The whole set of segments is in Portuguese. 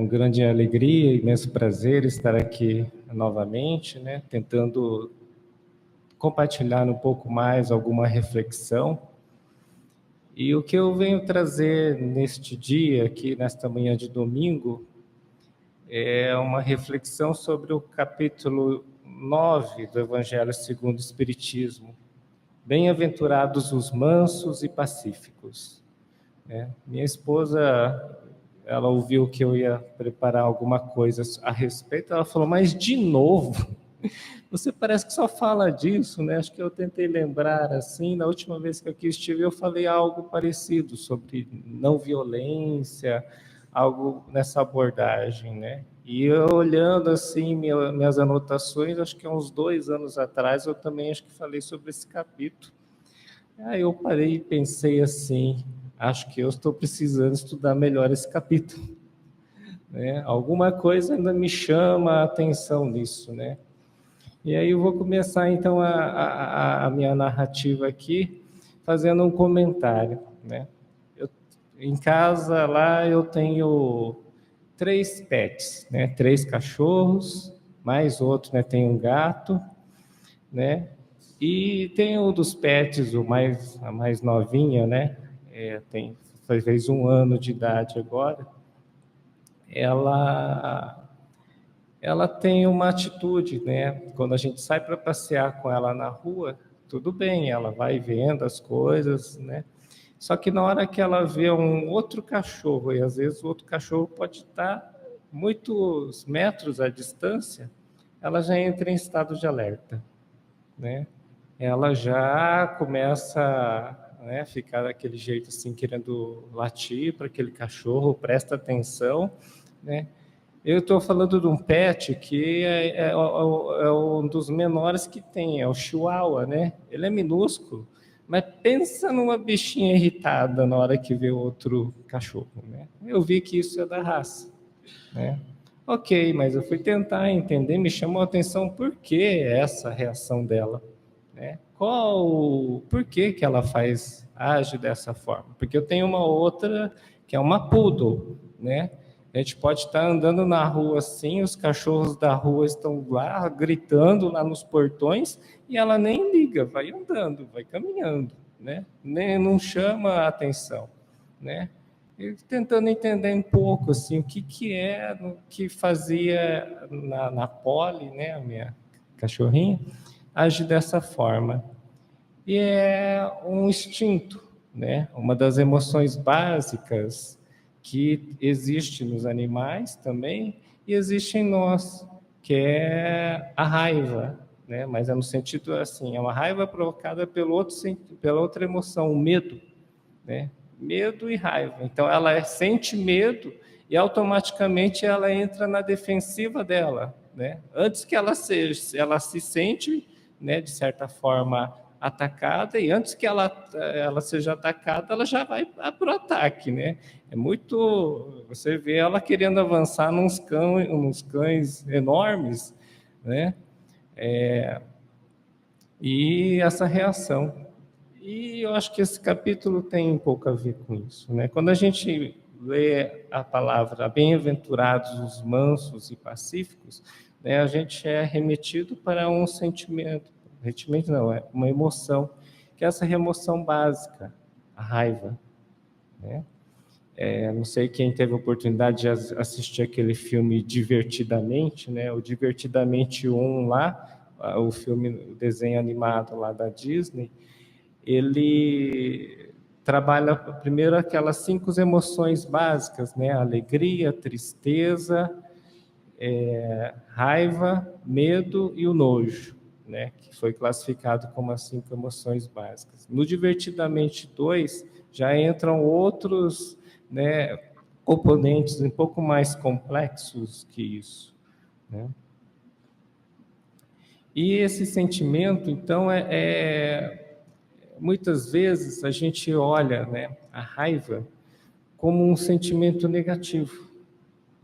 com grande alegria e imenso prazer estar aqui novamente, né, tentando compartilhar um pouco mais alguma reflexão. E o que eu venho trazer neste dia, aqui nesta manhã de domingo, é uma reflexão sobre o capítulo 9 do Evangelho segundo o Espiritismo. Bem-aventurados os mansos e pacíficos. Minha esposa, ela ouviu que eu ia preparar alguma coisa a respeito, ela falou, mas de novo? Você parece que só fala disso, né? Acho que eu tentei lembrar, assim, na última vez que aqui estive, eu falei algo parecido sobre não violência, algo nessa abordagem, né? E eu olhando, assim, minhas anotações, acho que há uns 2 anos atrás, eu também acho que falei sobre esse capítulo. Aí eu parei e pensei assim, acho que eu estou precisando estudar melhor esse capítulo, né? Alguma coisa ainda me chama a atenção nisso, né? E aí eu vou começar então a minha narrativa aqui, fazendo um comentário, né? Em casa lá eu tenho 3 pets, né? 3 cachorros, mais outro, né? Tem um gato, né? E tem um dos pets, a mais novinha, né? Fez 1 ano de idade agora. Ela tem uma atitude, né? Quando a gente sai para passear com ela na rua, tudo bem, ela vai vendo as coisas, né? Só que na hora que ela vê um outro cachorro, e às vezes o outro cachorro pode estar muitos metros à distância, ela já entra em estado de alerta, né? Ela já começa, né, a ficar daquele jeito assim, querendo latir para aquele cachorro, presta atenção, né? Eu estou falando de um pet que é um dos menores que tem, é o Chihuahua, né? Ele é minúsculo, mas pensa numa bichinha irritada na hora que vê outro cachorro, né? Eu vi que isso é da raça, né? Ok, mas eu fui tentar entender, me chamou a atenção por que essa reação dela, né? Por que ela age dessa forma? Porque eu tenho uma outra que é uma poodle, né? A gente pode estar andando na rua assim, os cachorros da rua estão lá gritando lá nos portões e ela nem liga, vai andando, vai caminhando, né? Nem não chama a atenção, né? E tentando entender um pouco assim o que é o que fazia na Polly, né, a minha cachorrinha, age dessa forma. E é um instinto, né? Uma das emoções básicas que existe nos animais também e existe em nós, que é a raiva, né? Mas é no sentido assim, é uma raiva provocada pela outra emoção, o medo, né? Medo e raiva. Então ela sente medo e automaticamente ela entra na defensiva dela, né? Antes que ela se sente, né, de certa forma atacada, e antes que ela seja atacada, ela já vai para o ataque, né? Você vê ela querendo avançar nos cães enormes, né? E essa reação. E eu acho que esse capítulo tem um pouco a ver com isso, né? Quando a gente lê a palavra bem-aventurados os mansos e pacíficos, né, a gente é remetido para um sentimento não, é uma emoção, que é essa emoção básica, a raiva, né? Não sei quem teve a oportunidade de assistir aquele filme Divertidamente, né? O Divertidamente 1 lá, o filme, o desenho animado lá da Disney, ele trabalha primeiro aquelas 5 emoções básicas, né? Alegria, tristeza, raiva, medo e o nojo, né? Que foi classificado como as 5 emoções básicas. No Divertidamente 2, já entram outros, né, componentes um pouco mais complexos que isso, né? E esse sentimento, então, muitas vezes a gente olha, né, a raiva como um sentimento negativo,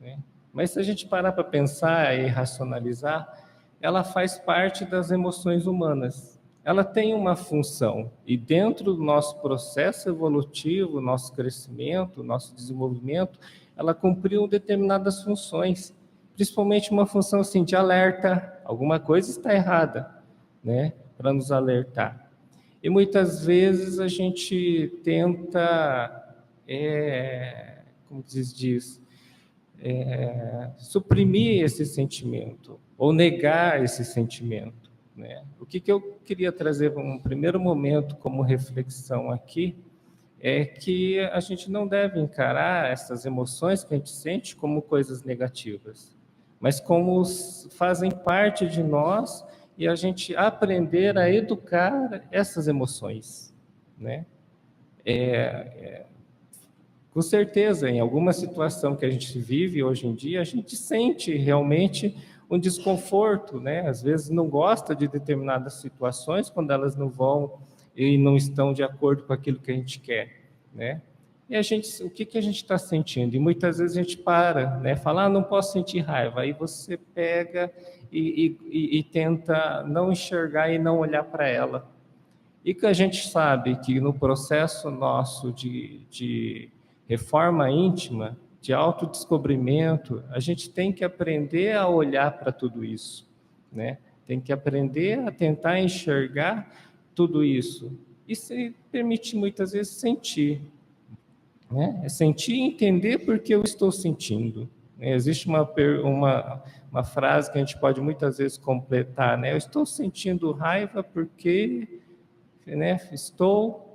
né? Mas se a gente parar para pensar e racionalizar, ela faz parte das emoções humanas. Ela tem uma função, e dentro do nosso processo evolutivo, nosso crescimento, nosso desenvolvimento, ela cumpriu determinadas funções, principalmente uma função assim de alerta, alguma coisa está errada, né, para nos alertar. E muitas vezes a gente tenta, como diz, suprimir esse sentimento ou negar esse sentimento, né? O que eu queria trazer para um primeiro momento como reflexão aqui é que a gente não deve encarar essas emoções que a gente sente como coisas negativas, mas como fazem parte de nós e a gente aprender a educar essas emoções, né? Com certeza, em alguma situação que a gente vive hoje em dia, a gente sente realmente um desconforto, né? Às vezes não gosta de determinadas situações quando elas não vão e não estão de acordo com aquilo que a gente quer, né? E o que a gente está sentindo? E muitas vezes a gente para, né? Fala, não posso sentir raiva. Aí você pega e tenta não enxergar e não olhar para ela. E que a gente sabe que no processo nosso de reforma íntima, de autodescobrimento, a gente tem que aprender a olhar para tudo isso, né? Tem que aprender a tentar enxergar tudo isso. E se permite muitas vezes sentir, né? É sentir e entender porque eu estou sentindo. Existe uma frase que a gente pode muitas vezes completar, né? Eu estou sentindo raiva porque, né, estou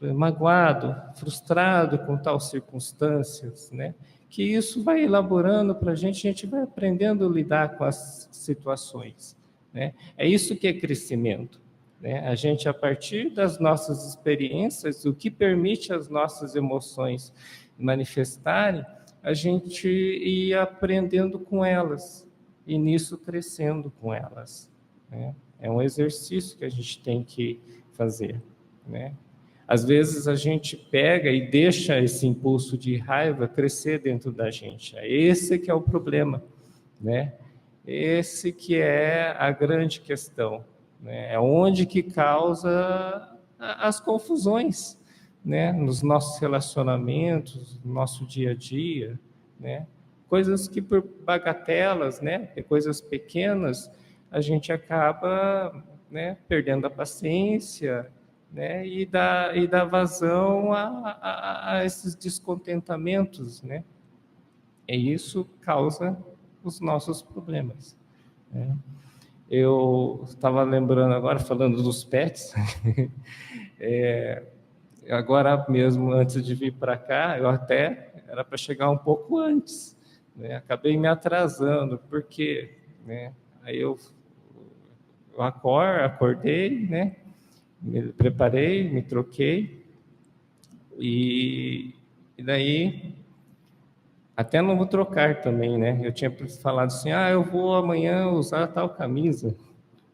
magoado, frustrado com tal circunstâncias, né? Que isso vai elaborando para a gente vai aprendendo a lidar com as situações, né? É isso que é crescimento, né? A gente, a partir das nossas experiências, o que permite as nossas emoções manifestarem, a gente ir aprendendo com elas e nisso crescendo com elas, né? É um exercício que a gente tem que fazer, né? Às vezes a gente pega e deixa esse impulso de raiva crescer dentro da gente. Esse que é o problema, né? Esse que é a grande questão, né? É onde que causa as confusões, né? Nos nossos relacionamentos, no nosso dia a dia, né? Coisas que por bagatelas, né? Coisas pequenas, a gente acaba, né, perdendo a paciência, né, e dá vazão a esses descontentamentos, né? E isso causa os nossos problemas, né? Eu estava lembrando agora, falando dos pets, agora mesmo, antes de vir para cá, eu até era para chegar um pouco antes, né? Acabei me atrasando, porque, né? Aí eu acordei, né? Me preparei, me troquei, e daí até não vou trocar também, né? Eu tinha falado assim, eu vou amanhã usar tal camisa,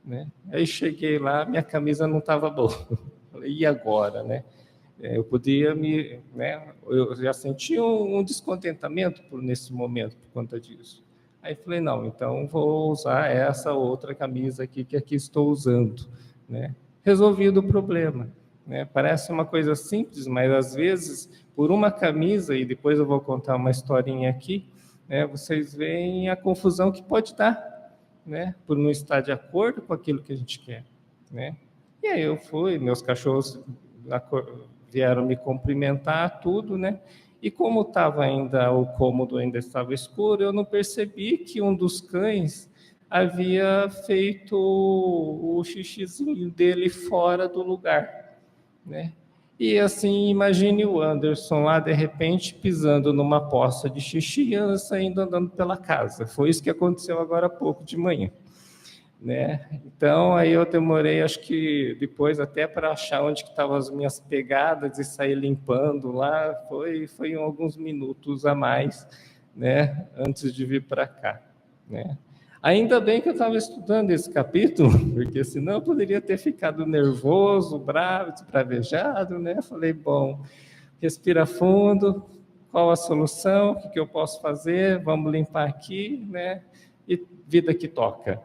né? Aí cheguei lá, minha camisa não estava boa. Falei, e agora, né? Eu podia né? Eu já senti um descontentamento nesse momento por conta disso. Aí falei, não, então vou usar essa outra camisa aqui que aqui estou usando, né? Resolvido o problema, né? Parece uma coisa simples, mas às vezes por uma camisa, e depois eu vou contar uma historinha aqui, né? Vocês veem a confusão que pode dar, né? Por não estar de acordo com aquilo que a gente quer, né? E aí eu fui, meus cachorros vieram me cumprimentar, tudo, né? E como estava ainda, o cômodo ainda estava escuro, eu não percebi que um dos cães havia feito o xixizinho dele fora do lugar, né? E assim, imagine o Anderson lá, de repente, pisando numa poça de xixi e saindo andando pela casa. Foi isso que aconteceu agora há pouco de manhã, né? Então, aí eu demorei, acho que depois até para achar onde que estavam as minhas pegadas e sair limpando lá, foi em alguns minutos a mais, né? Antes de vir para cá, né? Ainda bem que eu estava estudando esse capítulo, porque senão eu poderia ter ficado nervoso, bravo, esbravejado, né? Falei, bom, respira fundo, qual a solução, o que eu posso fazer, vamos limpar aqui, né? E vida que toca,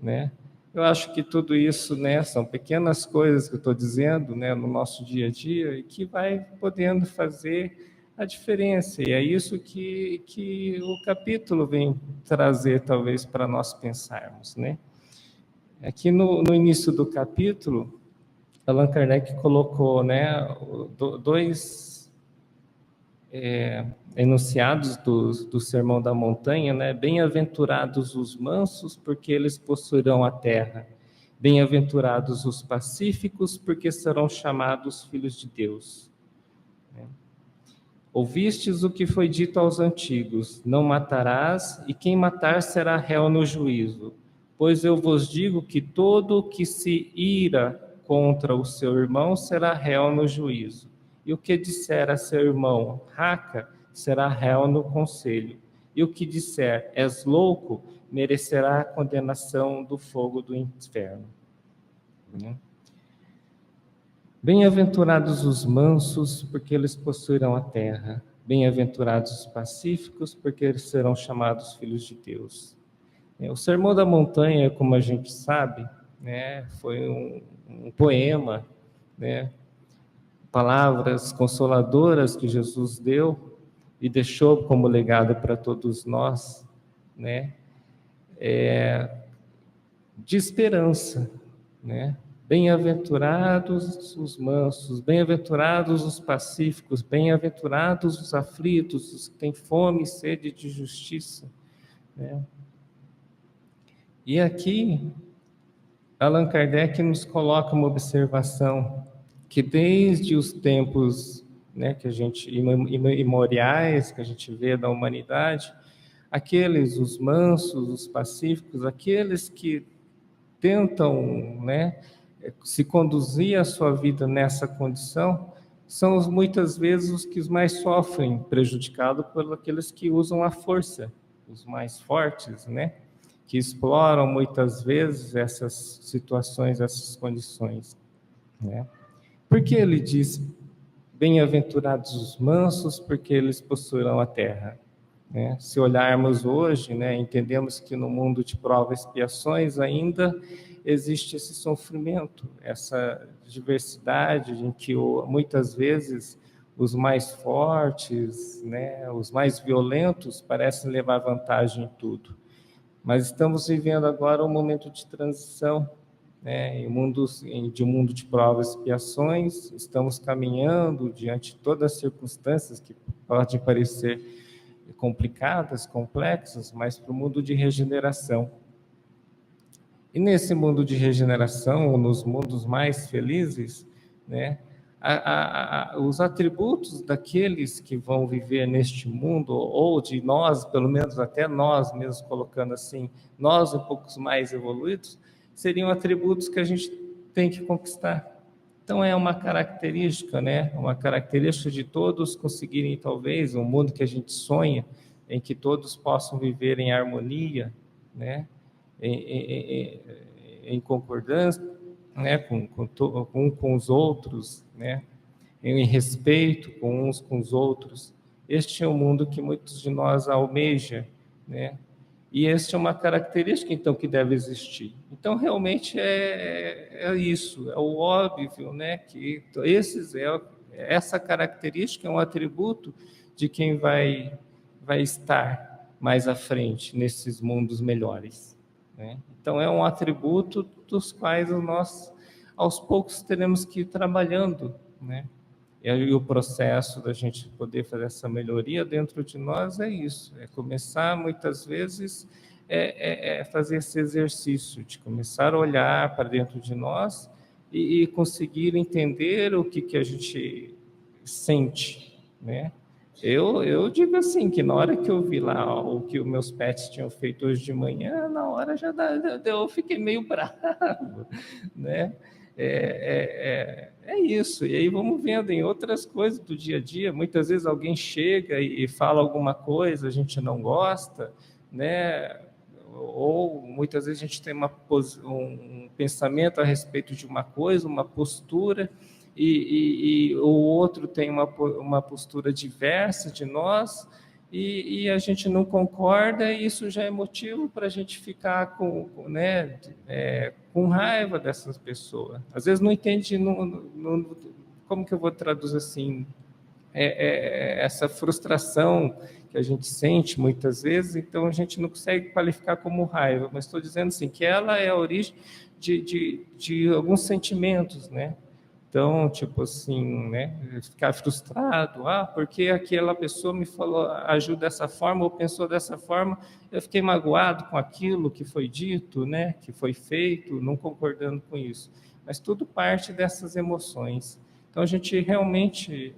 né? Eu acho que tudo isso, né, são pequenas coisas que eu estou dizendo, né, no nosso dia a dia e que vai podendo fazer a diferença. E é isso que o capítulo vem trazer, talvez, para nós pensarmos, né? Aqui no início do capítulo, Allan Kardec colocou, né, dois enunciados do Sermão da Montanha, né? Bem-aventurados os mansos, porque eles possuirão a terra. Bem-aventurados os pacíficos, porque serão chamados filhos de Deus. Ouvistes o que foi dito aos antigos: não matarás, e quem matar será réu no juízo. Pois eu vos digo que todo o que se ira contra o seu irmão será réu no juízo. E o que disser a seu irmão, raca, será réu no conselho. E o que disser, és louco, merecerá a condenação do fogo do inferno. Bem-aventurados os mansos, porque eles possuirão a terra. Bem-aventurados os pacíficos, porque eles serão chamados filhos de Deus. O Sermão da Montanha, como a gente sabe, né, foi um poema, né, palavras consoladoras que Jesus deu e deixou como legado para todos nós, né, de esperança, né? Bem-aventurados os mansos, bem-aventurados os pacíficos, bem-aventurados os aflitos, os que têm fome e sede de justiça, né? E aqui, Allan Kardec nos coloca uma observação que desde os tempos, né, que a gente imemoriais, que a gente vê da humanidade, aqueles, os mansos, os pacíficos, aqueles que tentam, né, se conduzir a sua vida nessa condição, são muitas vezes os que mais sofrem, prejudicados por aqueles que usam a força, os mais fortes, né, que exploram muitas vezes essas situações, essas condições, né. Porque ele diz, bem-aventurados os mansos, porque eles possuirão a terra. Né? Se olharmos hoje, né, entendemos que no mundo de provas e expiações ainda existe esse sofrimento, essa diversidade em que muitas vezes os mais fortes, né, os mais violentos parecem levar vantagem em tudo. Mas estamos vivendo agora um momento de transição, né, de um mundo de provas e expiações, estamos caminhando diante de todas as circunstâncias que podem parecer complicadas, complexas, mas para o mundo de regeneração. E nesse mundo de regeneração, ou nos mundos mais felizes, né, os atributos daqueles que vão viver neste mundo, ou de nós, pelo menos até nós mesmos, colocando assim, nós um pouco mais evoluídos, seriam atributos que a gente tem que conquistar. Então é uma característica, né? Uma característica de todos conseguirem, talvez, um mundo que a gente sonha, em que todos possam viver em harmonia, né? Em concordância, né? Com os outros, né? Em respeito com uns com os outros. Este é o mundo que muitos de nós almejam, né? E essa é uma característica, então, que deve existir. Então, realmente, é isso, é o óbvio, né? Que essa característica é um atributo de quem vai estar mais à frente nesses mundos melhores, né? Então, é um atributo dos quais nós, aos poucos, teremos que ir trabalhando, né? E o processo da gente poder fazer essa melhoria dentro de nós é isso, é começar muitas vezes fazer esse exercício de começar a olhar para dentro de nós e conseguir entender o que a gente sente, né? Eu digo assim, que na hora que eu vi lá o que os meus pets tinham feito hoje de manhã, na hora eu fiquei meio bravo, né? É isso. E aí vamos vendo em outras coisas do dia a dia. Muitas vezes alguém chega e fala alguma coisa, a gente não gosta, né? Ou muitas vezes a gente tem um pensamento a respeito de uma coisa, uma postura, e o outro tem uma postura diversa de nós, e a gente não concorda, e isso já é motivo para a gente ficar com raiva dessas pessoas. Às vezes não entende, como que eu vou traduzir assim, essa frustração que a gente sente muitas vezes, então a gente não consegue qualificar como raiva, mas estou dizendo assim, que ela é a origem de alguns sentimentos, né? Então, tipo assim, né? Ficar frustrado, porque aquela pessoa me falou, agiu dessa forma ou pensou dessa forma, eu fiquei magoado com aquilo que foi dito, né? Que foi feito, não concordando com isso. Mas tudo parte dessas emoções. Então, a gente realmente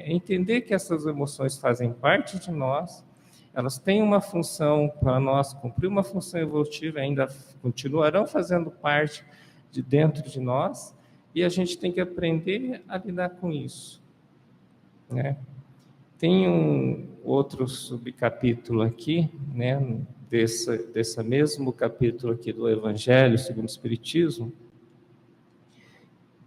entender que essas emoções fazem parte de nós, elas têm uma função para nós, cumprir uma função evolutiva, ainda continuarão fazendo parte de dentro de nós, e a gente tem que aprender a lidar com isso, né? Tem um outro subcapítulo aqui, né, desse mesmo capítulo aqui do Evangelho segundo o Espiritismo,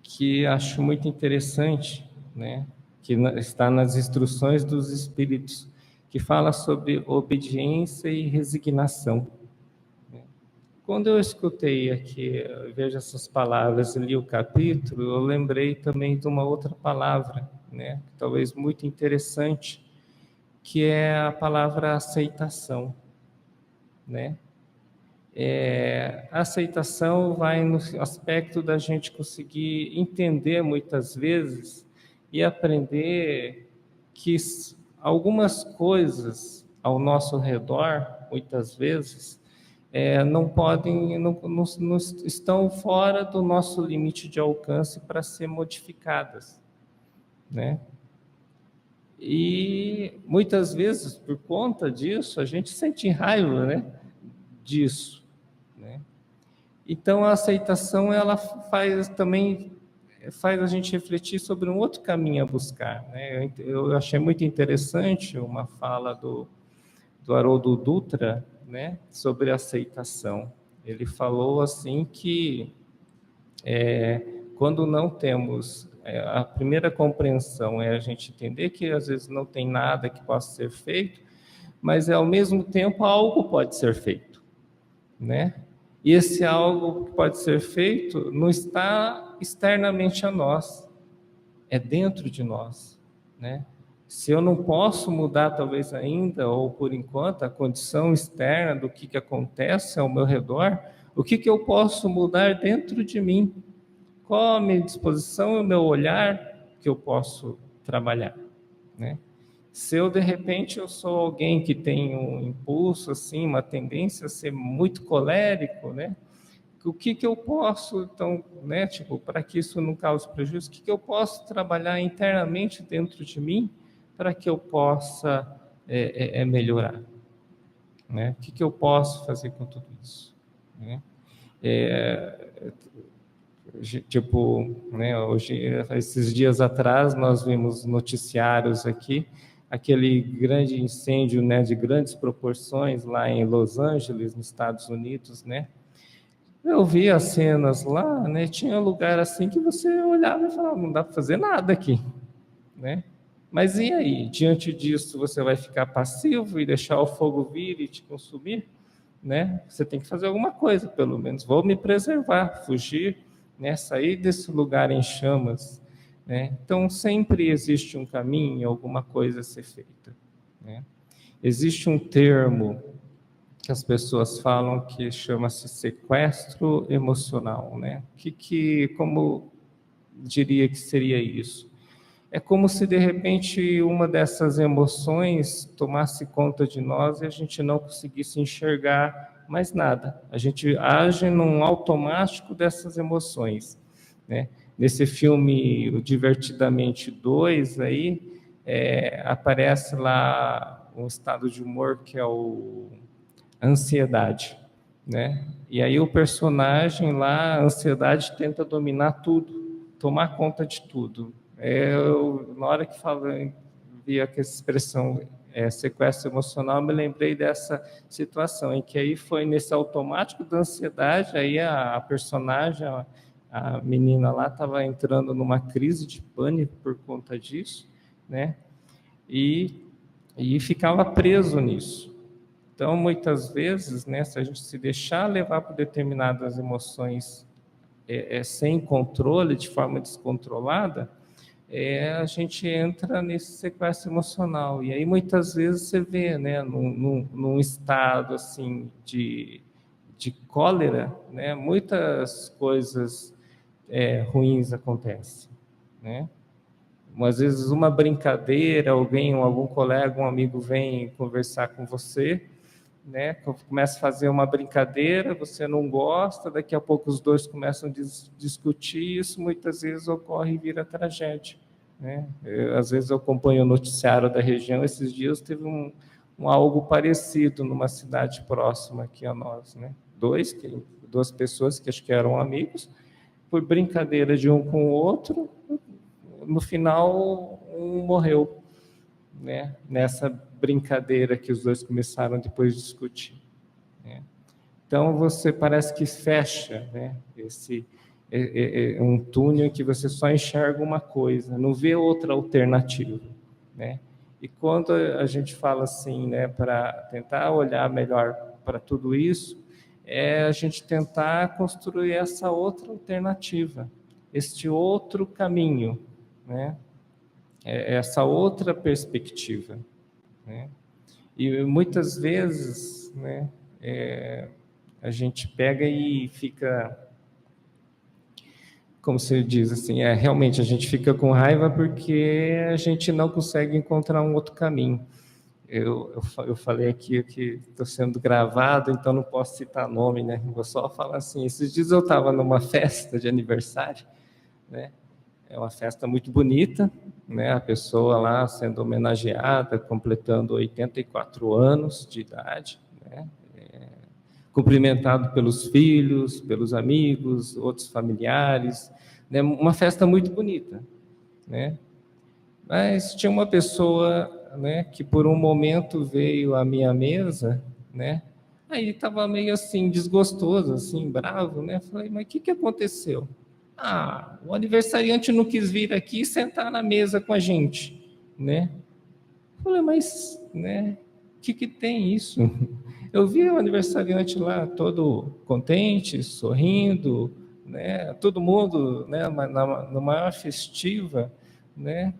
que acho muito interessante, né, que está nas instruções dos Espíritos, que fala sobre obediência e resignação. Quando eu escutei aqui, eu vejo essas palavras e li o capítulo, eu lembrei também de uma outra palavra, né, talvez muito interessante, que é a palavra aceitação, né? A aceitação vai no aspecto da gente conseguir entender muitas vezes e aprender que algumas coisas ao nosso redor, muitas vezes, não podem, não estão fora do nosso limite de alcance para ser modificadas, né? E muitas vezes, por conta disso, a gente sente raiva, né, disso, né? Então a aceitação ela faz a gente refletir sobre um outro caminho a buscar, né? Eu achei muito interessante uma fala do Haroldo Dutra, né, sobre aceitação. Ele falou assim que quando não temos a primeira compreensão é a gente entender que às vezes não tem nada que possa ser feito, mas ao mesmo tempo algo pode ser feito, né? E esse algo que pode ser feito não está externamente a nós, é dentro de nós, né? Se eu não posso mudar, talvez ainda, ou por enquanto, a condição externa do que acontece ao meu redor, o que eu posso mudar dentro de mim? Qual a minha disposição e o meu olhar que eu posso trabalhar, né? Se eu, de repente, eu sou alguém que tem um impulso, assim, uma tendência a ser muito colérico, né? O que eu posso, então, né, tipo, para que isso não cause prejuízo, o que eu posso trabalhar internamente dentro de mim para que eu possa melhorar, né? O que eu posso fazer com tudo isso, né? Tipo, né, hoje, esses dias atrás, nós vimos noticiários aqui, aquele grande incêndio, né, de grandes proporções lá em Los Angeles, nos Estados Unidos, né? Eu vi as cenas lá, né? Tinha lugar assim que você olhava e falava, não dá para fazer nada aqui, né? Mas e aí? Diante disso, você vai ficar passivo e deixar o fogo vir e te consumir, né? Você tem que fazer alguma coisa, pelo menos. Vou me preservar, fugir, né? Sair desse lugar em chamas, né? Então, sempre existe um caminho, alguma coisa a ser feita, né? Existe um termo que as pessoas falam que chama-se sequestro emocional, né? Como diria que seria isso? É como se de repente uma dessas emoções tomasse conta de nós e a gente não conseguisse enxergar mais nada. A gente age num automático dessas emoções, né? Nesse filme o Divertidamente 2 aí aparece lá um estado de humor que é a ansiedade, né? E aí o personagem lá, a ansiedade tenta dominar tudo, tomar conta de tudo. Na hora que vi a expressão sequestro emocional, me lembrei dessa situação, em que aí foi nesse automático da ansiedade, aí a personagem, a menina lá, estava entrando numa crise de pânico por conta disso, né? E ficava preso nisso. Então, muitas vezes, né, se a gente se deixar levar por determinadas emoções sem controle, de forma descontrolada, a gente entra nesse sequestro emocional. E aí muitas vezes você vê, né, num estado assim de cólera, né, muitas coisas ruins acontecem, né? Às vezes uma brincadeira, algum colega, um amigo vem conversar com você, né? Começa a fazer uma brincadeira, você não gosta, daqui a pouco os dois começam a discutir, isso muitas vezes ocorre e vira tragédia, né? Às vezes eu acompanho o noticiário da região, esses dias teve algo parecido numa cidade próxima aqui a nós, né? Duas pessoas que acho que eram amigos, por brincadeira de um com o outro, no final um morreu, né? Nessa brincadeira que os dois começaram depois de discutir, né? Então você parece que fecha, né? Um túnel em que você só enxerga uma coisa, não vê outra alternativa, né? E quando a gente fala assim, né, para tentar olhar melhor para tudo isso, a gente tentar construir essa outra alternativa, este outro caminho, né? Essa outra perspectiva, né? E muitas vezes, né, a gente pega e fica, como se diz assim, realmente a gente fica com raiva porque a gente não consegue encontrar um outro caminho. Eu falei aqui que estou sendo gravado, então não posso citar nome, né? Vou só falar assim, esses dias eu estava numa festa de aniversário, né? É uma festa muito bonita, né? A pessoa lá sendo homenageada, completando 84 anos de idade, né? Cumprimentado pelos filhos, pelos amigos, outros familiares, né? Uma festa muito bonita, né? Mas tinha uma pessoa, né, que por um momento veio à minha mesa, né? Aí estava meio assim desgostoso, assim, bravo, né? Falei, mas o que aconteceu? Ah, o aniversariante não quis vir aqui sentar na mesa com a gente, né? Falei, mas, né, o que tem isso? Eu vi o aniversariante lá todo contente, sorrindo, né? Todo mundo, né, na maior festiva, né?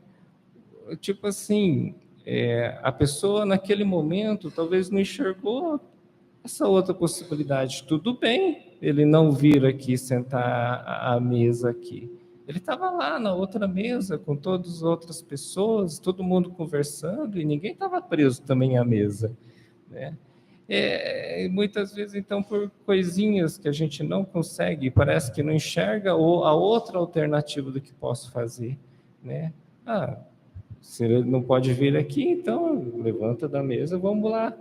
Tipo assim, a pessoa naquele momento talvez não enxergou essa outra possibilidade. Tudo bem ele não vir aqui sentar à mesa aqui. Ele estava lá na outra mesa com todas as outras pessoas, todo mundo conversando e ninguém estava preso também à mesa, né? Muitas vezes, então, por coisinhas que a gente não consegue, parece que não enxerga a outra alternativa do que posso fazer, né? Se ele não pode vir aqui, então levanta da mesa, vamos lá,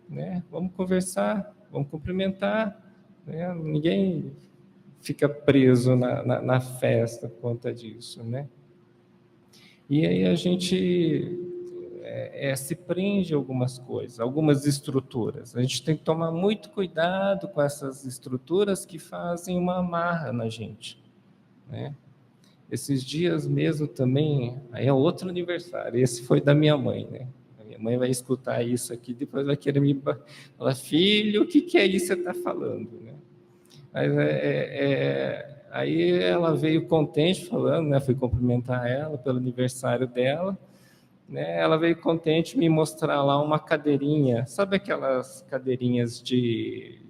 né? Vamos conversar, vamos cumprimentar, né? Ninguém fica preso na festa por conta disso, né? E aí a gente se prende a algumas coisas, algumas estruturas. A gente tem que tomar muito cuidado com essas estruturas que fazem uma amarra na gente, né? Esses dias mesmo também, aí é outro aniversário, esse foi da minha mãe, né? A minha mãe vai escutar isso aqui, depois vai querer me falar, filho, o que é isso que você está falando, né? Mas aí ela veio contente falando, né? Fui cumprimentar ela pelo aniversário dela, né? Ela veio contente me mostrar lá uma cadeirinha, sabe aquelas cadeirinhas de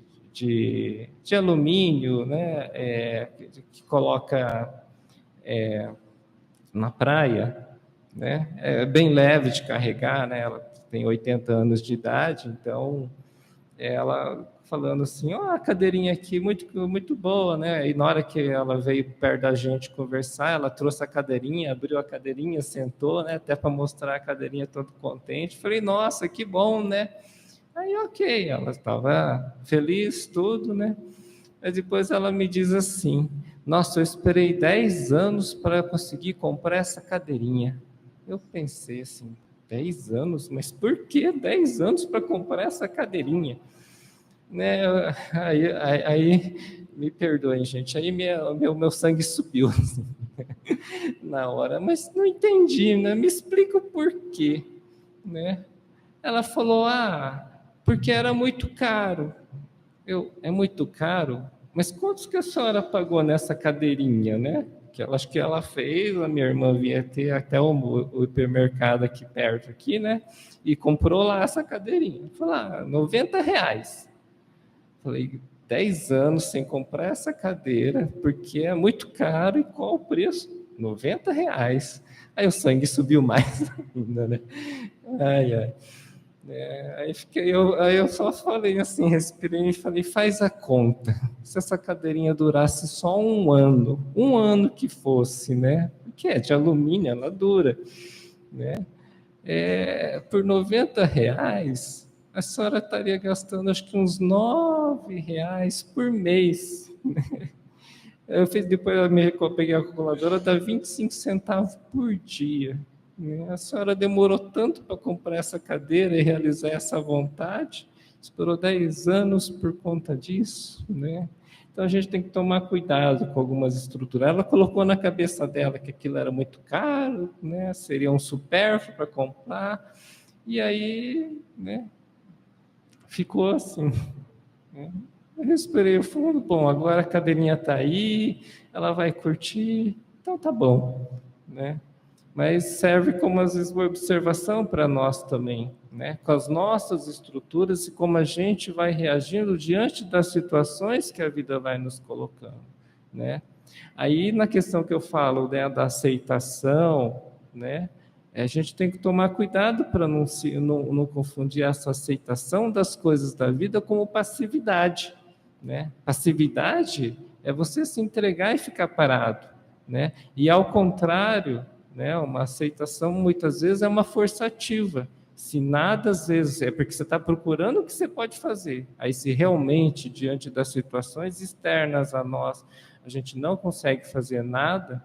alumínio, né? Que coloca na praia, né? É bem leve de carregar, né? Ela tem 80 anos de idade, então ela falando assim, ó, a cadeirinha aqui muito muito boa, né? E na hora que ela veio perto da gente conversar, ela trouxe a cadeirinha, abriu a cadeirinha, sentou, né? Até para mostrar a cadeirinha todo contente. Falei, nossa, que bom, né? Aí, ok, ela estava feliz, tudo, né? Mas depois ela me diz assim, nossa, eu esperei 10 anos para conseguir comprar essa cadeirinha. Eu pensei assim, 10 anos? Mas por que 10 anos para comprar essa cadeirinha? Né? Aí me perdoem, gente, aí meu sangue subiu assim, na hora, mas não entendi, né? Me explica o porquê, né? Ela falou, porque era muito caro. É muito caro? Mas quantos que a senhora pagou nessa cadeirinha, né? Que ela, acho que ela fez, a minha irmã vinha ter até o hipermercado aqui perto, aqui, né? E comprou lá essa cadeirinha. Falei, R$ 90. Falei, 10 anos sem comprar essa cadeira, porque é muito caro. E qual o preço? R$ 90. Aí o sangue subiu mais ainda, né? Ai, ai. Aí eu só falei assim, respirei e falei, faz a conta. Se essa cadeirinha durasse só um ano que fosse, né? Porque é de alumínio, ela dura, né? Por R$ 90, a senhora estaria gastando acho que uns R$ 9 por mês. Eu fiz, depois eu peguei a calculadora, dá 25 centavos por dia. Né? A senhora demorou tanto para comprar essa cadeira e realizar essa vontade, esperou 10 anos por conta disso, né? Então a gente tem que tomar cuidado com algumas estruturas. Ela colocou na cabeça dela que aquilo era muito caro, né? Seria um supérfluo para comprar, e aí, né? Ficou assim. Né? Eu respirei o fundo, bom, agora a cadeirinha está aí, ela vai curtir, então tá bom, né? Mas serve como, às vezes, uma observação para nós também, né? Com as nossas estruturas e como a gente vai reagindo diante das situações que a vida vai nos colocando, né? Aí, na questão que eu falo, né, da aceitação, né? A gente tem que tomar cuidado para não confundir essa aceitação das coisas da vida como passividade, né? Passividade é você se entregar e ficar parado, né? E ao contrário, né, uma aceitação muitas vezes é uma força ativa. Se nada, às vezes, é porque você está procurando o que você pode fazer. Aí, se realmente, diante das situações externas a nós, a gente não consegue fazer nada,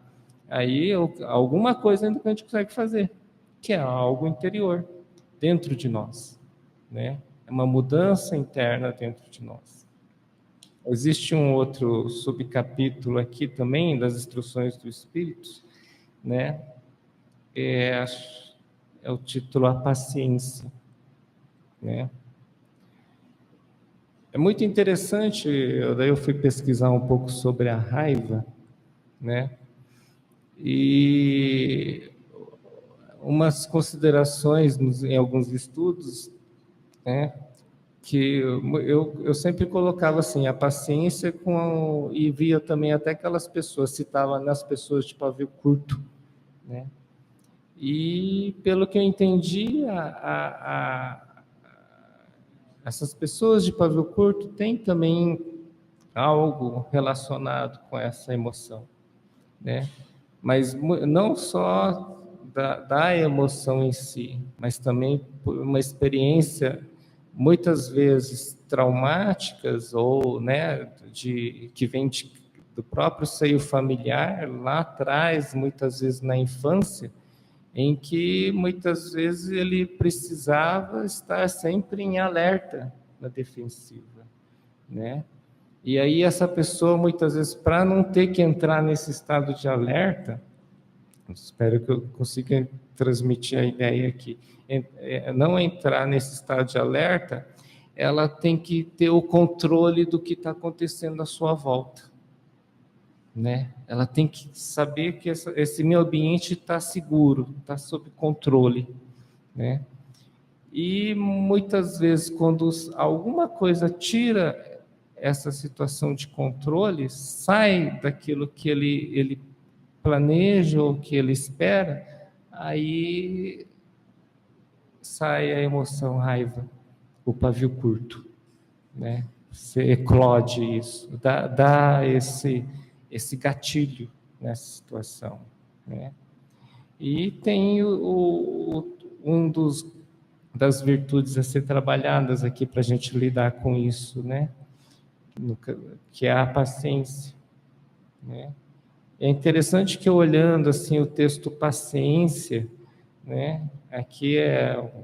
aí alguma coisa ainda que a gente consegue fazer, que é algo interior, dentro de nós, né? É uma mudança interna dentro de nós. Existe um outro subcapítulo aqui também, das instruções do Espírito, né? É o título A Paciência, né? É muito interessante, daí eu fui pesquisar um pouco sobre a raiva, né? E umas considerações em alguns estudos, né? Que eu sempre colocava assim, a paciência e via também até aquelas pessoas, citava nas pessoas de pavio curto, né? E pelo que eu entendi, essas pessoas de pavio curto têm também algo relacionado com essa emoção, né? Mas não só da emoção em si, mas também por uma experiência muitas vezes traumáticas ou, né, que vem do próprio seio familiar lá atrás, muitas vezes na infância, em que muitas vezes ele precisava estar sempre em alerta, na defensiva, né? E aí essa pessoa, muitas vezes, para não ter que entrar nesse estado de alerta, espero que eu consiga transmitir a ideia aqui, não entrar nesse estado de alerta, ela tem que ter o controle do que está acontecendo à sua volta, né? Ela tem que saber que esse meio ambiente está seguro, está sob controle, né? E muitas vezes, quando alguma coisa tira essa situação de controle, sai daquilo que ele planeja ou que ele espera, aí sai a emoção, raiva, o pavio curto, né? Você eclode isso, dá esse gatilho nessa situação, né? E tem um das virtudes a ser trabalhadas aqui para a gente lidar com isso, né? Que é a paciência, né? É interessante que olhando assim o texto paciência, né? Aqui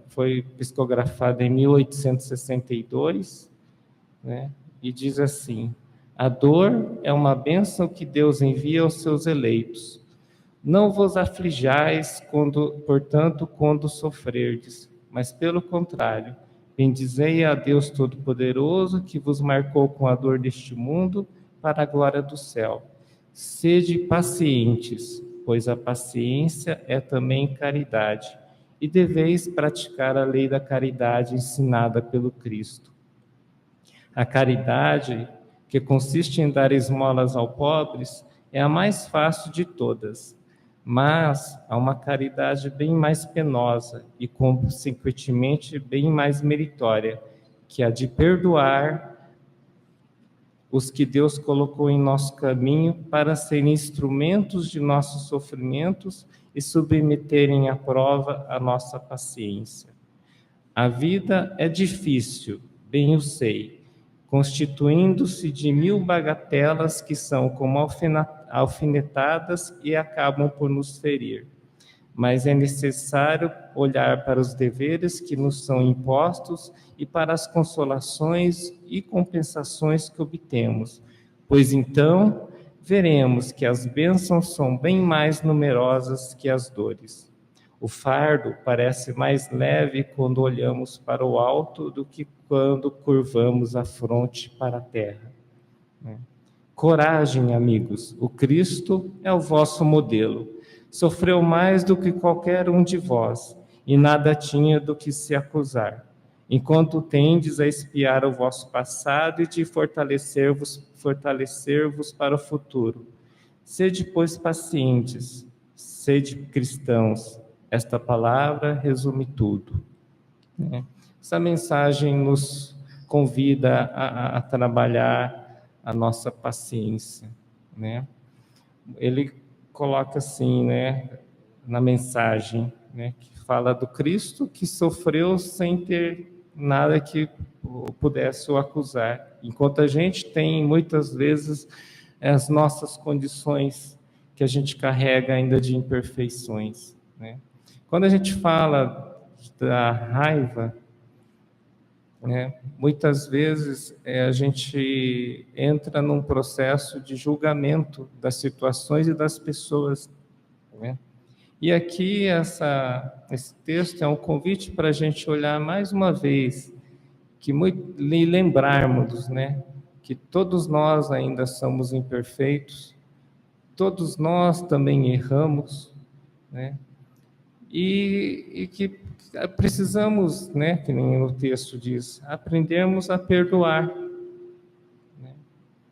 foi psicografado em 1862, né? E diz assim: a dor é uma bênção que Deus envia aos seus eleitos. Não vos aflijais, portanto, quando sofrerdes, mas pelo contrário, bendizei a Deus Todo-Poderoso, que vos marcou com a dor deste mundo para a glória do céu. Sede pacientes, pois a paciência é também caridade, e deveis praticar a lei da caridade ensinada pelo Cristo. A caridade, que consiste em dar esmolas aos pobres, é a mais fácil de todas, mas há uma caridade bem mais penosa e, consequentemente, bem mais meritória, que é a de perdoar os que Deus colocou em nosso caminho para serem instrumentos de nossos sofrimentos e submeterem à prova a nossa paciência. A vida é difícil, bem eu sei, constituindo-se de 1000 bagatelas que são como alfinetadas e acabam por nos ferir. Mas é necessário olhar para os deveres que nos são impostos e para as consolações e compensações que obtemos, pois então veremos que as bênçãos são bem mais numerosas que as dores. O fardo parece mais leve quando olhamos para o alto do que quando curvamos a fronte para a terra. Coragem, amigos, o Cristo é o vosso modelo. Sofreu mais do que qualquer um de vós, e nada tinha do que se acusar, enquanto tendes a espiar o vosso passado e de fortalecer-vos para o futuro. Sede, pois, pacientes, sede cristãos. Esta palavra resume tudo. Essa mensagem nos convida a trabalhar a nossa paciência, né? Ele coloca assim, né, na mensagem, né, que fala do Cristo que sofreu sem ter nada que pudesse o acusar, enquanto a gente tem muitas vezes as nossas condições que a gente carrega ainda de imperfeições, né? Quando a gente fala da raiva, né, muitas vezes a gente entra num processo de julgamento das situações e das pessoas, né? E aqui esse texto é um convite para a gente olhar mais uma vez, e lembrarmos, né, que todos nós ainda somos imperfeitos, todos nós também erramos, né? E que precisamos, né, que nem o texto diz, aprendermos a perdoar, né,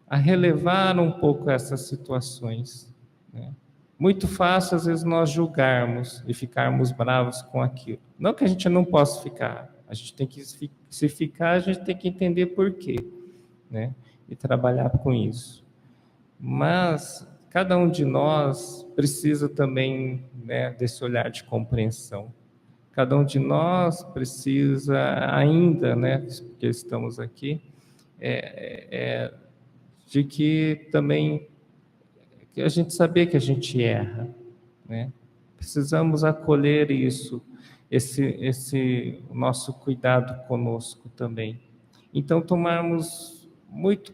a relevar um pouco essas situações, né? Muito fácil, às vezes, nós julgarmos e ficarmos bravos com aquilo. Não que a gente não possa ficar, a gente tem que, se ficar, a gente tem que entender por quê, né, e trabalhar com isso. Mas cada um de nós precisa também, né, desse olhar de compreensão. Cada um de nós precisa ainda, né, porque estamos aqui, de que também que a gente saber que a gente erra, né? Precisamos acolher isso, esse nosso cuidado conosco também. Então, tomarmos muito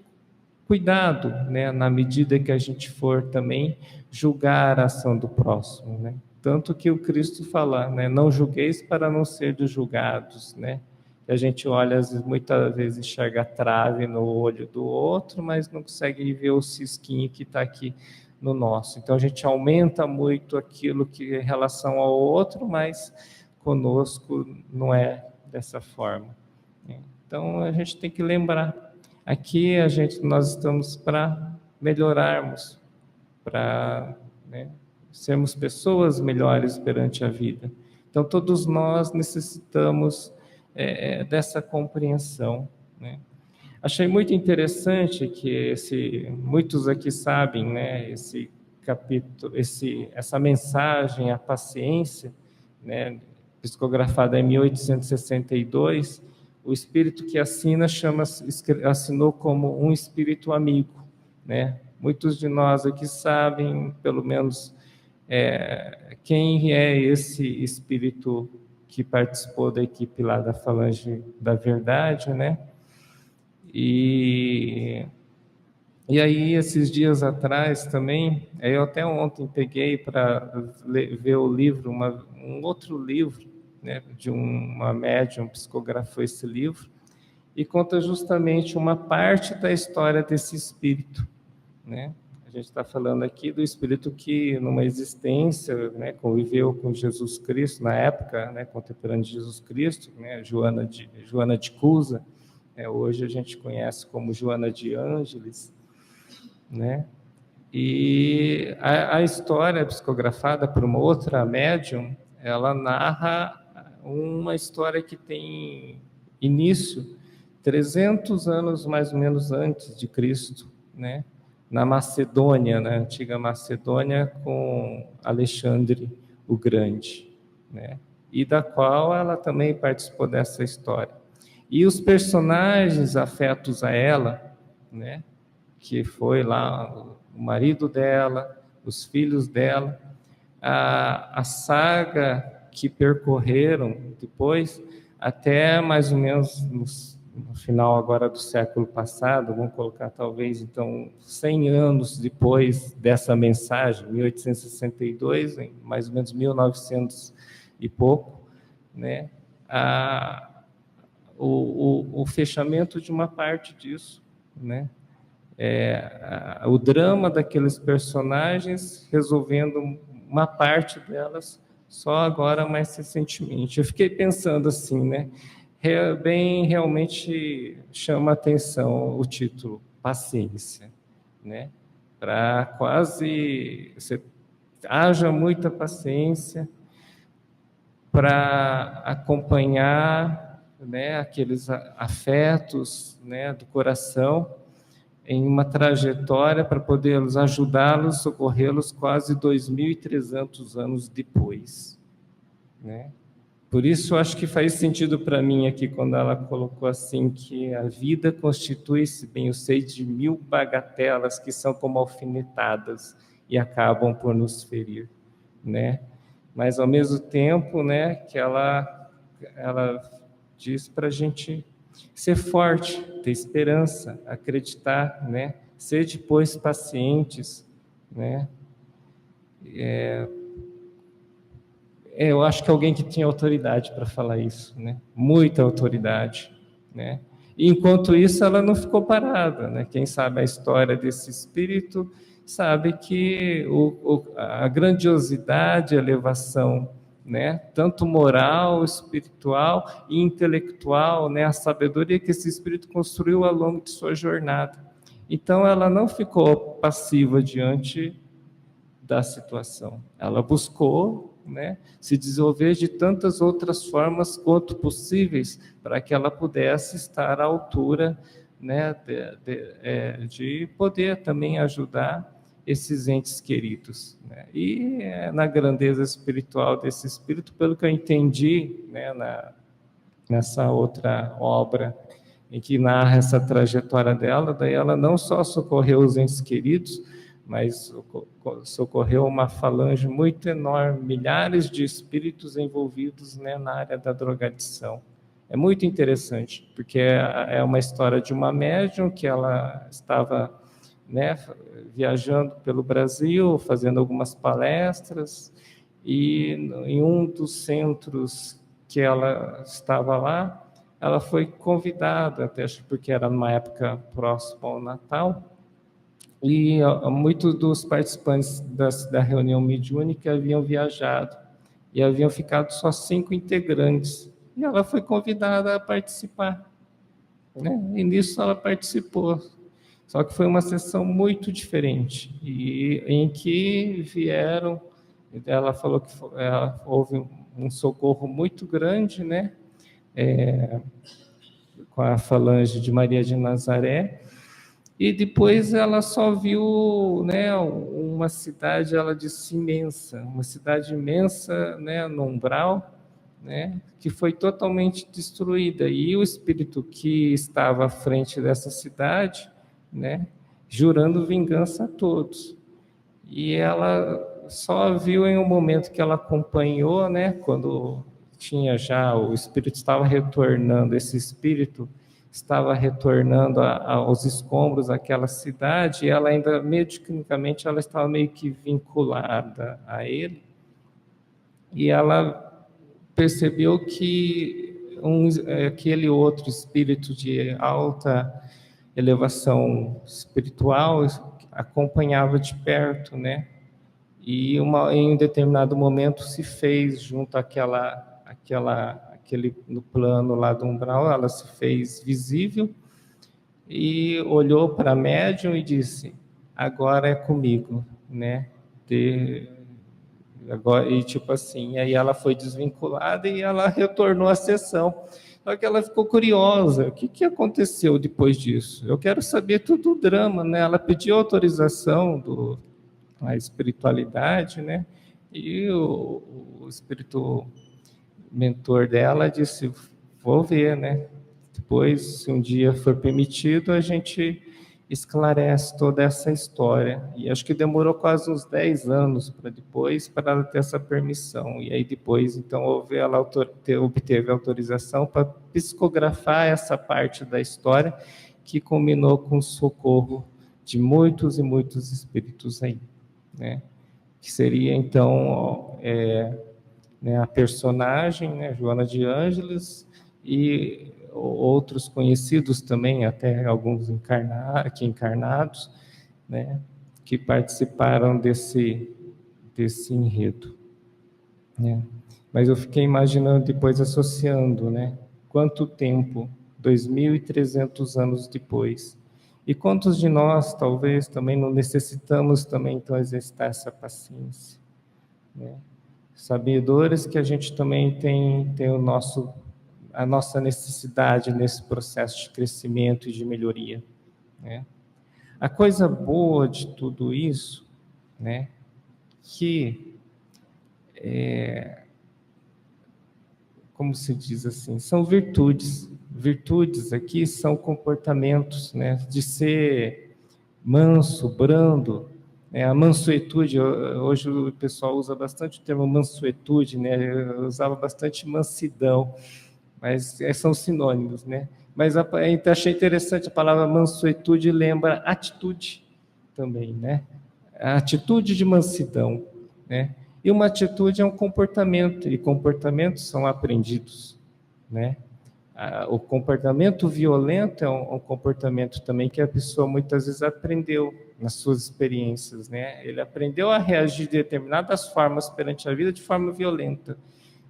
cuidado, né, na medida que a gente for também julgar a ação do próximo, né? Tanto que o Cristo fala, né, não julgueis para não ser julgados, né? A gente olha, muitas vezes enxerga a trave no olho do outro, mas não consegue ver o cisquinho que está aqui no nosso. Então a gente aumenta muito aquilo que é em relação ao outro, mas conosco não é dessa forma. Então a gente tem que lembrar, aqui nós estamos para melhorarmos, para, né, sermos pessoas melhores perante a vida. Então todos nós necessitamos dessa compreensão, né? Achei muito interessante que muitos aqui sabem, né, esse capítulo, essa mensagem, a paciência, né, psicografada em 1862, o espírito que assina assinou como um espírito amigo, né? Muitos de nós aqui sabem, pelo menos, quem é esse espírito que participou da equipe lá da Falange da Verdade, né? E aí, esses dias atrás também, eu até ontem peguei para ver o livro, um outro livro, né, de uma médium psicografou esse livro, e conta justamente uma parte da história desse espírito, né? A gente está falando aqui do espírito que, numa existência, né, conviveu com Jesus Cristo, na época, né, contemporânea de Jesus Cristo, né, Joana de Cusa, hoje a gente conhece como Joana de Ângeles, né? E a história psicografada por uma outra médium, ela narra uma história que tem início 300 anos mais ou menos antes de Cristo, né? Na Macedônia, na antiga Macedônia, com Alexandre o Grande, né? E da qual ela também participou dessa história. E os personagens afetos a ela, né? Que foi lá o marido dela, os filhos dela, a saga que percorreram depois, até mais ou menos no final agora do século passado, vamos colocar talvez então 100 anos depois dessa mensagem, 1862, em mais ou menos 1900 e pouco, né, o fechamento de uma parte disso, né, o drama daqueles personagens resolvendo uma parte delas só agora mais recentemente. Eu fiquei pensando assim, né? Bem, realmente chama atenção o título, Paciência, né? Para quase haja muita paciência para acompanhar, né, aqueles afetos, né, do coração em uma trajetória para poder ajudá-los, socorrê-los quase 2.300 anos depois, né? Por isso, acho que faz sentido para mim aqui, quando ela colocou assim, que a vida constitui-se, bem eu sei, de 1000 bagatelas que são como alfinetadas e acabam por nos ferir, né? Mas, ao mesmo tempo, né, que ela diz para a gente ser forte, ter esperança, acreditar, né? Sede, pois, pacientes, né? Eu acho que alguém que tinha autoridade para falar isso, né? Muita autoridade, né? E enquanto isso, ela não ficou parada, né? Quem sabe a história desse espírito sabe que a grandiosidade, a elevação, né? Tanto moral, espiritual e intelectual, né? A sabedoria que esse espírito construiu ao longo de sua jornada. Então, ela não ficou passiva diante da situação. Ela buscou, né, se desenvolver de tantas outras formas quanto possíveis para que ela pudesse estar à altura, né, de poder também ajudar esses entes queridos, né? E na grandeza espiritual desse espírito, pelo que eu entendi, né, nessa outra obra em que narra essa trajetória dela, daí ela não só socorreu os entes queridos, mas socorreu uma falange muito enorme, milhares de espíritos envolvidos, né, na área da drogadição. É muito interessante, porque é uma história de uma médium que ela estava, né, viajando pelo Brasil, fazendo algumas palestras, e em um dos centros que ela estava lá, ela foi convidada, até acho porque era numa época próxima ao Natal, e muitos dos participantes da reunião mediúnica haviam viajado e haviam ficado só 5 integrantes. E ela foi convidada a participar, né? E nisso ela participou. Só que foi uma sessão muito diferente, e em que vieram, ela falou que houve um socorro muito grande, né? Com a falange de Maria de Nazaré. E depois ela só viu, né, uma cidade, ela disse, imensa, uma cidade imensa, né, no umbral, né, que foi totalmente destruída. E o espírito que estava à frente dessa cidade, né, jurando vingança a todos. E ela só viu em um momento que ela acompanhou, né, quando tinha já, o espírito estava retornando, esse espírito estava retornando aos escombros daquela cidade, e ela ainda, mediunicamente, ela estava meio que vinculada a ele, e ela percebeu que aquele outro espírito de alta elevação espiritual, acompanhava de perto, né? E em um determinado momento se fez junto aquele no plano lá do umbral, ela se fez visível e olhou para a médium e disse: agora é comigo, né? Agora, e tipo assim, aí ela foi desvinculada e ela retornou à sessão. Só que ela ficou curiosa, o que aconteceu depois disso? Eu quero saber tudo o drama, né? Ela pediu autorização da espiritualidade, né? E o espírito mentor dela disse: vou ver, né? Depois, se um dia for permitido, a gente esclarece toda essa história. E acho que demorou quase uns 10 anos para ela ter essa permissão. E aí depois, então, ela obteve autorização para psicografar essa parte da história, que culminou com o socorro de muitos e muitos espíritos aí, né? Que seria, então, né, a personagem, né, Joana de Ângeles, e outros conhecidos também, até alguns encarnados, né, que participaram desse enredo, né. Mas eu fiquei imaginando depois, associando, né, quanto tempo, 2.300 anos depois, e quantos de nós, talvez, também não necessitamos também, então, exercitar essa paciência, né? Sabedores que a gente também tem a nossa necessidade nesse processo de crescimento e de melhoria, né? A coisa boa de tudo isso, né, que, como se diz assim, são virtudes. Virtudes aqui são comportamentos, né, de ser manso, brando, né, a mansuetude. Hoje o pessoal usa bastante o termo mansuetude, né? Eu usava bastante mansidão, mas são sinônimos, né? Mas achei interessante a palavra mansuetude, lembra atitude também, né? A atitude de mansidão, né? E uma atitude é um comportamento, e comportamentos são aprendidos, né? O comportamento violento é um comportamento também que a pessoa muitas vezes aprendeu nas suas experiências, né? Ele aprendeu a reagir de determinadas formas perante a vida de forma violenta,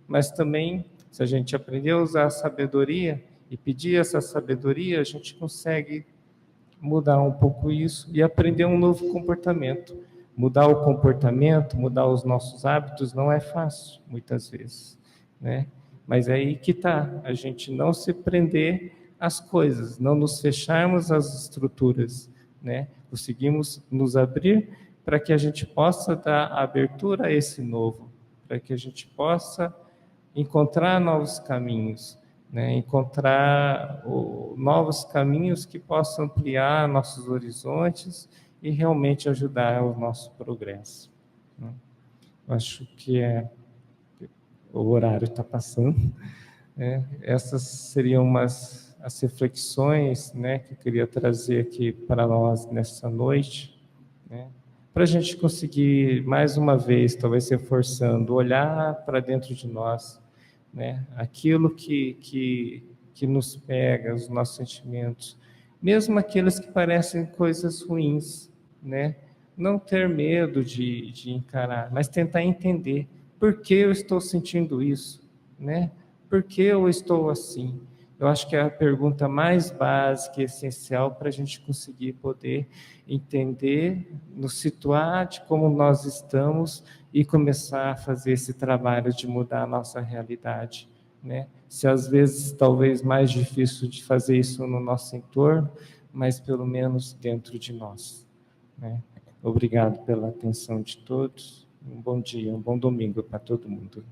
mas também, se a gente aprender a usar a sabedoria e pedir essa sabedoria, a gente consegue mudar um pouco isso e aprender um novo comportamento. Mudar o comportamento, mudar os nossos hábitos não é fácil, muitas vezes, né? Mas é aí que está, a gente não se prender às coisas, não nos fecharmos às estruturas, né? Conseguimos nos abrir para que a gente possa dar abertura a esse novo, para que a gente possa encontrar novos caminhos, né? Encontrar novos caminhos que possam ampliar nossos horizontes e realmente ajudar o nosso progresso, né? Acho que o horário está passando, né? Essas seriam as reflexões, né, que eu queria trazer aqui para nós nessa noite, né? Para a gente conseguir, mais uma vez, talvez reforçando, olhar para dentro de nós, né? Aquilo que nos pega, os nossos sentimentos, mesmo aqueles que parecem coisas ruins, né? Não ter medo de encarar, mas tentar entender por que eu estou sentindo isso, né? Por que eu estou assim? Eu acho que é a pergunta mais básica e essencial para a gente conseguir poder entender, nos situar de como nós estamos e começar a fazer esse trabalho de mudar a nossa realidade, né? Se às vezes talvez mais difícil de fazer isso no nosso entorno, mas pelo menos dentro de nós, né? Obrigado pela atenção de todos. Um bom dia, um bom domingo para todo mundo.